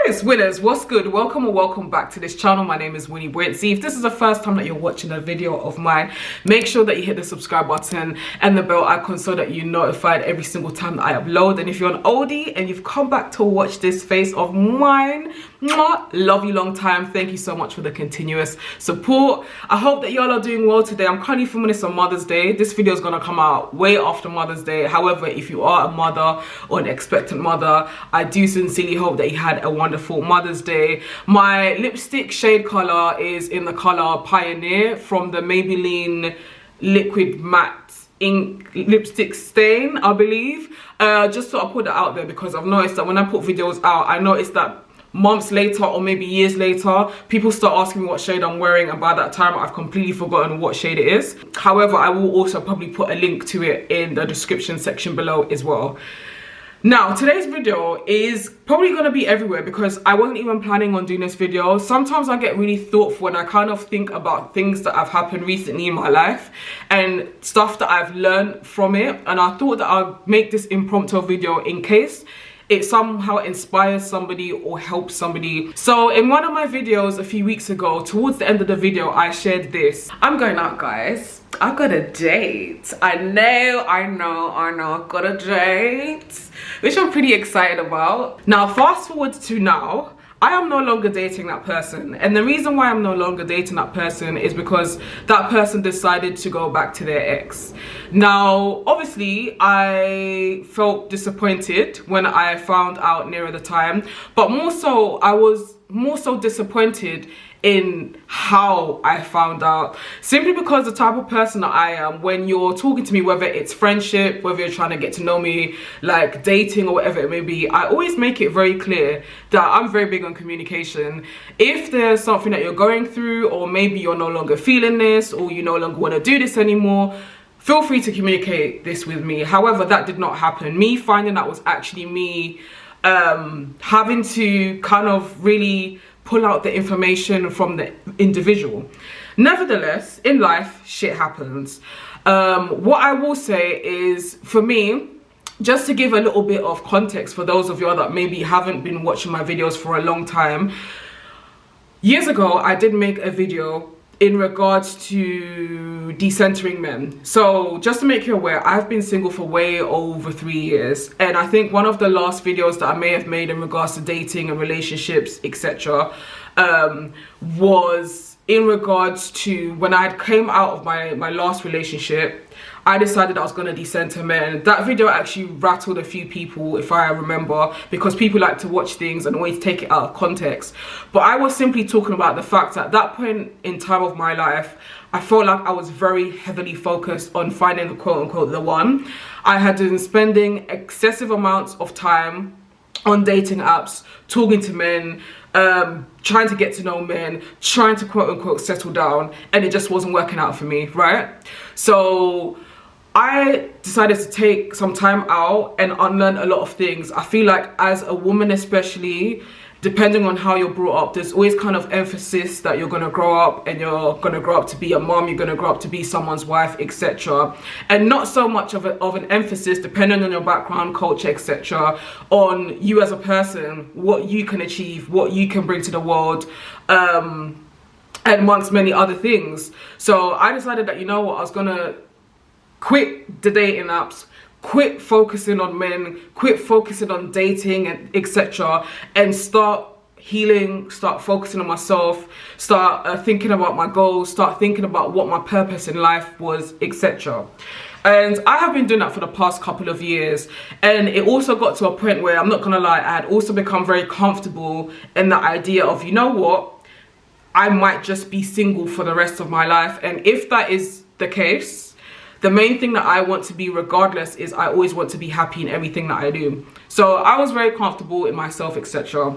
Yes, winners, what's good? Welcome or welcome back to this channel. My name is Wini. If this is the first time that you're watching a video of mine, make sure that you hit the subscribe button and the bell icon so that you're notified every single time that I upload. And if you're an oldie and you've come back to watch this face of mine, mwah, love you long time. Thank you so much for the continuous support. I hope that y'all are doing well today. I'm currently filming this on Mother's Day. This video is gonna come out way after Mother's Day. However, if you are a mother or an expectant mother, I do sincerely hope that you had a wonderful Mother's Day. My lipstick shade color is in the color Pioneer from the Maybelline Liquid Matte Ink Lipstick Stain, I believe. Just so I put that out there because I've noticed that when I put videos out, I noticed that months later or maybe years later, people start asking me what shade I'm wearing, and by that time I've completely forgotten what shade it is. However, I will also probably put a link to it in the description section below as well. Now, today's video is probably going to be everywhere because I wasn't even planning on doing this video. Sometimes I get really thoughtful and I kind of think about things that have happened recently in my life and stuff that I've learned from it, and I thought that I'd make this impromptu video in case it somehow inspires somebody or helps somebody. So in one of my videos a few weeks ago, towards the end of the video, I shared this. I'm going out, guys. I've got a date. I know, I've got a date, which I'm pretty excited about. Now, fast forward to now, I am no longer dating that person, and the reason why I'm no longer dating that person is because that person decided to go back to their ex. Now, obviously, I felt disappointed when I found out nearer the time, but more so, I was more so disappointed in how I found out, simply because the type of person that I am, when you're talking to me, whether it's friendship, whether you're trying to get to know me, like dating or whatever it may be, I always make it very clear that I'm very big on communication. If there's something that you're going through, or maybe you're no longer feeling this, or you no longer want to do this anymore, feel free to communicate this with me. However, that did not happen. Me finding that was actually me having to kind of really pull out the information from the individual. Nevertheless, in life, shit happens. What I will say is, for me, just to give a little bit of context for those of you that maybe haven't been watching my videos for a long time, years ago, I did make a video in regards to decentering men. So just to make you aware, I've been single for way over 3 years, and I think one of the last videos that I may have made in regards to dating and relationships, etc., was in regards to when I came out of my last relationship. I decided I was going to decenter men. That video actually rattled a few people, if I remember, because people like to watch things and always take it out of context. But I was simply talking about the fact that at that point in time of my life, I felt like I was very heavily focused on finding the quote-unquote the one. I had been spending excessive amounts of time on dating apps, talking to men, trying to get to know men, trying to quote-unquote settle down, and it just wasn't working out for me, right? So I decided to take some time out and unlearn a lot of things. I feel like as a woman especially, depending on how you're brought up, there's always kind of emphasis that you're going to grow up and you're going to grow up to be a mom, you're going to grow up to be someone's wife, etc. And not so much of an emphasis, depending on your background, culture, etc., on you as a person, what you can achieve, what you can bring to the world, and amongst many other things. So I decided that, you know what, I was going to quit the dating apps, quit focusing on men, quit focusing on dating and etc., and start healing, start focusing on myself, start thinking about my goals, start thinking about what my purpose in life was, etc. And I have been doing that for the past couple of years, and it also got to a point where, I'm not gonna lie, I had also become very comfortable in the idea of, you know what, I might just be single for the rest of my life. And if that is the case, the main thing that I want to be regardless is I always want to be happy in everything that I do. So I was very comfortable in myself, etc.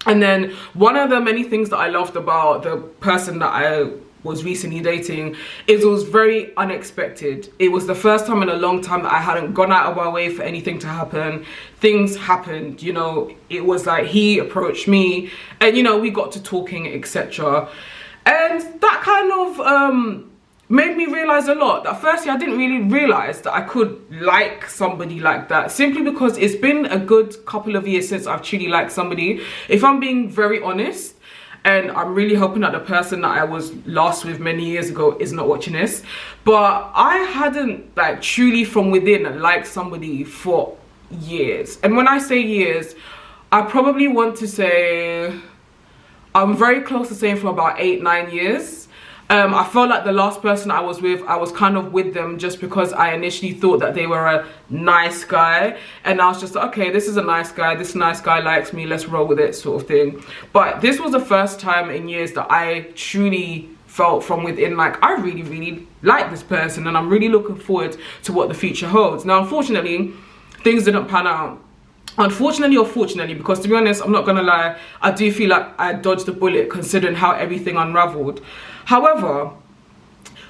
And then one of the many things that I loved about the person that I was recently dating is it was very unexpected. It was the first time in a long time that I hadn't gone out of my way for anything to happen. Things happened, you know, it was like he approached me and, you know, we got to talking, etc. And that kind of made me realize a lot. That firstly, I didn't really realize that I could like somebody like that, simply because it's been a good couple of years since I've truly liked somebody. If I'm being very honest, and I'm really hoping that the person that I was last with many years ago is not watching this, but I hadn't like truly from within liked somebody for years. And when I say years, I probably want to say I'm very close to saying for about 8-9 years. I felt like the last person I was with, I was kind of with them just because I initially thought that they were a nice guy, and I was just like, okay, this is a nice guy, this nice guy likes me, let's roll with it, sort of thing. But this was the first time in years that I truly felt from within like I really like this person, and I'm really looking forward to what the future holds. Now unfortunately, things didn't pan out. Unfortunately or fortunately, because to be honest, I'm not gonna lie, I do feel like I dodged a bullet considering how everything unraveled. However,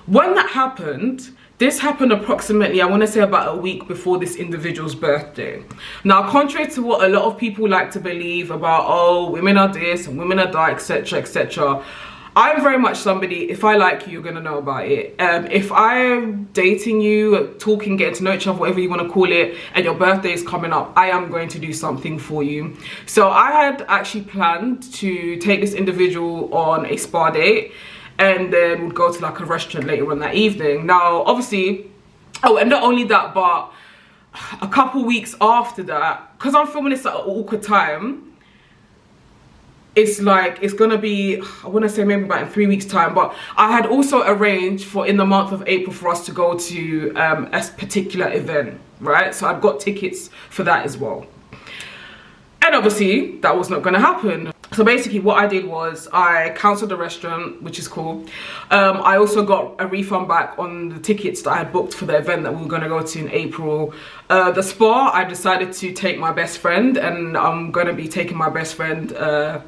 when that happened, this happened approximately, I want to say about a week before this individual's birthday. Now, contrary to what a lot of people like to believe about, oh, women are this and women are that, etc, etc, I'm very much somebody, if I like you, you're going to know about it. If I'm dating you, talking, getting to know each other, whatever you want to call it, and your birthday is coming up, I am going to do something for you. So I had actually planned to take this individual on a spa date, and then we'd go to like a restaurant later on that evening. Now, obviously, oh, and not only that, but a couple weeks after that, because I'm filming this at an awkward time, it's like, it's gonna be, I wanna say maybe about in 3 weeks time, but I had also arranged for in the month of April for us to go to a particular event, right? So I've got tickets for that as well. And obviously, that was not gonna happen. So basically what I did was I cancelled the restaurant, which is cool. I also got a refund back on the tickets that I had booked for the event that we were going to go to in April. The spa, I decided to take my best friend, and I'm going to be taking my best friend the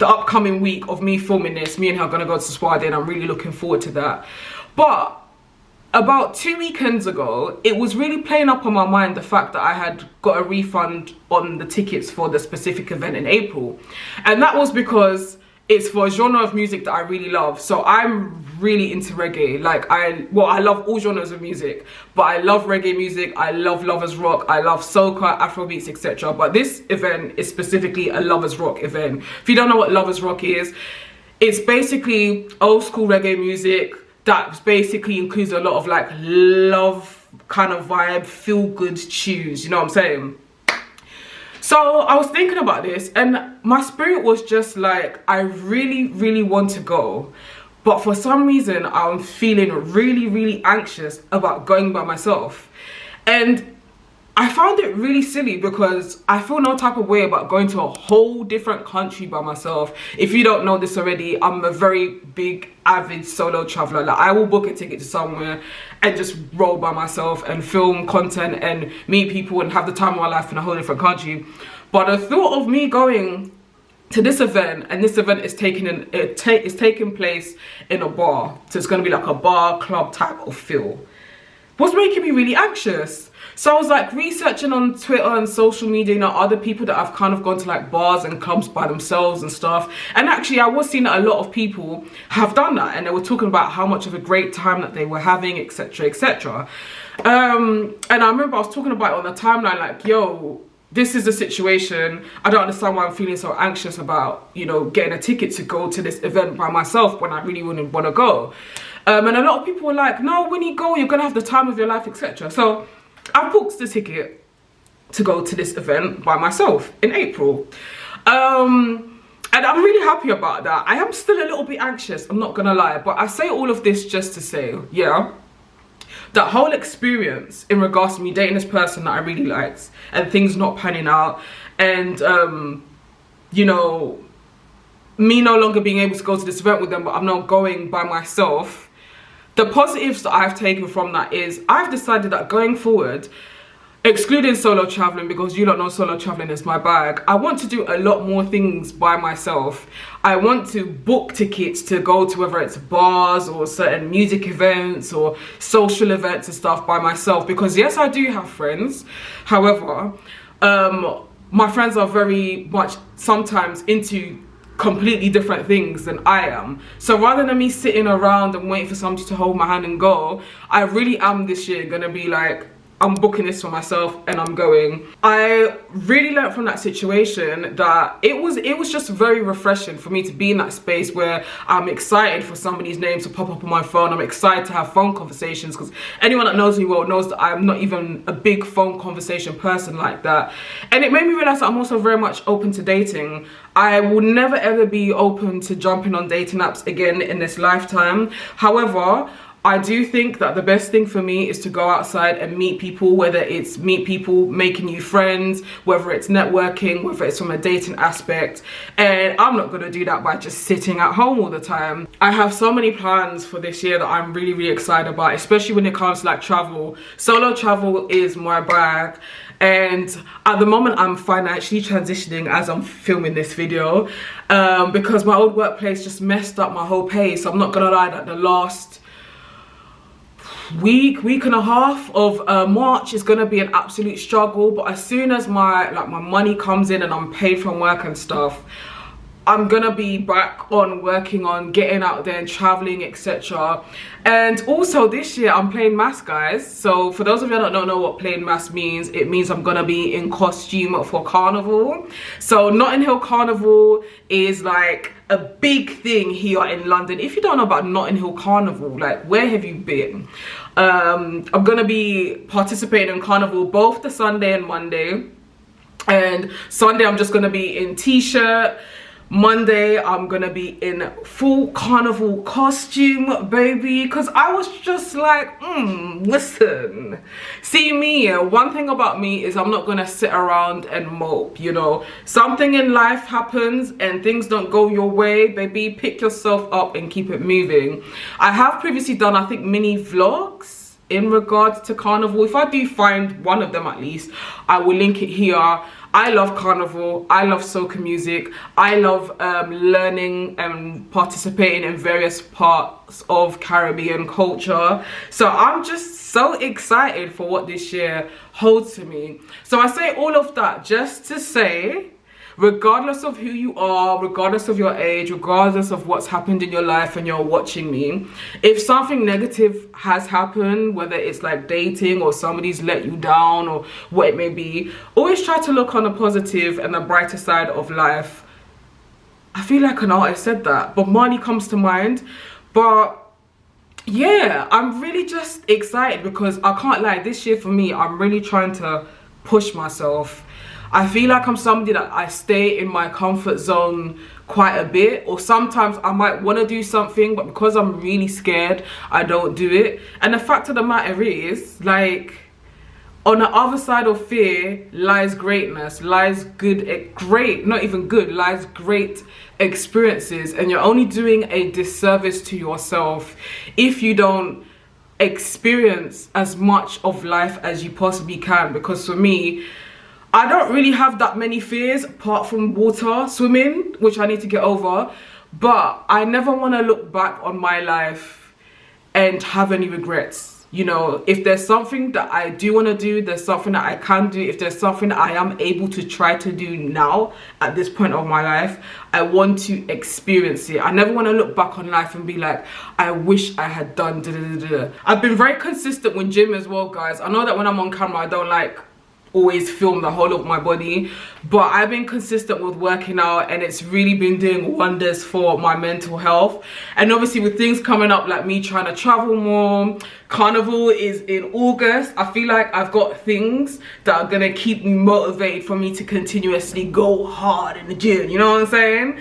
upcoming week of me filming this. Me and her are going to go to the spa day, and I'm really looking forward to that. But about 2 weekends ago, it was really playing up on my mind the fact that I had got a refund on the tickets for the specific event in April. And that was because it's for a genre of music that I really love. So I'm really into reggae. Like I love all genres of music, but I love reggae music, I love lovers rock, I love soca, afrobeats, etc. But this event is specifically a lovers rock event. If you don't know what lovers rock is, it's basically old school reggae music that basically includes a lot of like love kind of vibe, feel good tunes, you know what I'm saying? So I was thinking about this, and my spirit was just like, I really want to go, but for some reason I'm feeling really anxious about going by myself. And I found it really silly because I feel no type of way about going to a whole different country by myself. If you don't know this already, I'm a very big avid solo traveler. Like I will book a ticket to somewhere and just roll by myself and film content and meet people and have the time of my life in a whole different country. But the thought of me going to this event, and this event is taking place in a bar, so it's going to be like a bar club type of feel, was making me really anxious. So I was like researching on Twitter and social media, you know, other people that have kind of gone to like bars and clubs by themselves and stuff. And actually I was seeing that a lot of people have done that, and they were talking about how much of a great time that they were having, etc, etc. And I remember I was talking about it on the timeline, like, yo, this is the situation. I don't understand why I'm feeling so anxious about, you know, getting a ticket to go to this event by myself when I really wouldn't want to go. And a lot of people were like, no, when you go, you're gonna have the time of your life, etc. So I booked the ticket to go to this event by myself in April. And I'm really happy about that. I am still a little bit anxious, I'm not gonna lie, but I say all of this just to say, yeah, that whole experience in regards to me dating this person that I really liked and things not panning out, and you know, me no longer being able to go to this event with them, but I'm not going by myself. The positives that I've taken from that is I've decided that going forward, excluding solo traveling, because you don't know solo traveling is my bag, I want to do a lot more things by myself. I want to book tickets to go to whether it's bars or certain music events or social events and stuff by myself, because yes, I do have friends. However, my friends are very much sometimes into completely different things than I am. So rather than me sitting around and waiting for somebody to hold my hand and go, I really am this year gonna be like, I'm booking this for myself and I'm going. I really learned from that situation that it was just very refreshing for me to be in that space where I'm excited for somebody's name to pop up on my phone. I'm excited to have phone conversations, because anyone that knows me well knows that I'm not even a big phone conversation person like that. And it made me realize that I'm also very much open to dating. I will never ever be open to jumping on dating apps again in this lifetime. However, I do think that the best thing for me is to go outside and meet people, whether it's meet people, making new friends, whether it's networking, whether it's from a dating aspect. And I'm not gonna do that by just sitting at home all the time. I have so many plans for this year that I'm really, really excited about, especially when it comes to like travel. Solo travel is my bag. And at the moment I'm financially transitioning as I'm filming this video, because my old workplace just messed up my whole pay. So I'm not gonna lie, that the last week and a half of March is gonna be an absolute struggle. But as soon as my money comes in and I'm paid from work and stuff, I'm gonna be back on working on getting out there and traveling, etc. And also this year I'm playing mass, guys. So for those of you that don't know what playing mass means, it means I'm gonna be in costume for carnival. So Notting Hill Carnival is like a big thing here in London. If you don't know about Notting Hill Carnival, like, where have you been? I'm gonna be participating in carnival both the Sunday and Monday. And Sunday I'm just gonna be in t-shirt. Monday I'm gonna be in full carnival costume, baby, because I was just like, listen, see me, one thing about me is I'm not gonna sit around and mope, you know. Something in life happens and things don't go your way, baby, pick yourself up and keep it moving. I have previously done, I think, mini vlogs in regards to carnival. If I do find one of them at least, I will link it here. I love carnival, I love soca music, I love learning and participating in various parts of Caribbean culture. So I'm just so excited for what this year holds for me. So I say all of that just to say, regardless of who you are, regardless of your age, regardless of what's happened in your life and you're watching me, if something negative has happened, whether it's like dating or somebody's let you down or what it may be, always try to look on the positive and the brighter side of life. I feel like an artist said that, but money comes to mind. But yeah, I'm really just excited because I can't lie, this year for me, I'm really trying to push myself. I feel like I'm somebody that I stay in my comfort zone quite a bit, or sometimes I might want to do something, but because I'm really scared, I don't do it. And the fact of the matter is, like, on the other side of fear lies greatness, lies lies great experiences. And you're only doing a disservice to yourself if you don't experience as much of life as you possibly can. Because for me, I don't really have that many fears apart from water, swimming, which I need to get over. But I never want to look back on my life and have any regrets. You know, if there's something that I do want to do, there's something that I can do, if there's something that I am able to try to do now at this point of my life, I want to experience it. I never want to look back on life and be like, I wish I had done da-da-da-da. I've been very consistent with gym as well, guys. I know that when I'm on camera, I don't like always film the whole of my body, but I've been consistent with working out and it's really been doing wonders for my mental health. And obviously with things coming up like me trying to travel more, carnival is in August, I feel like I've got things that are gonna keep me motivated for me to continuously go hard in the gym, you know what I'm saying?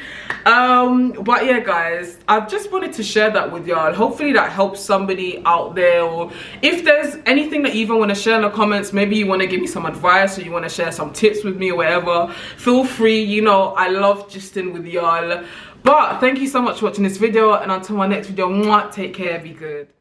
But yeah, guys, I've just wanted to share that with y'all. Hopefully that helps somebody out there, or if there's anything that you even want to share in the comments, maybe you want to give me some advice or you want to share some tips with me or whatever, feel free. You know, I love gisting with y'all. But thank you so much for watching this video, and until my next video, mwah, take care, be good.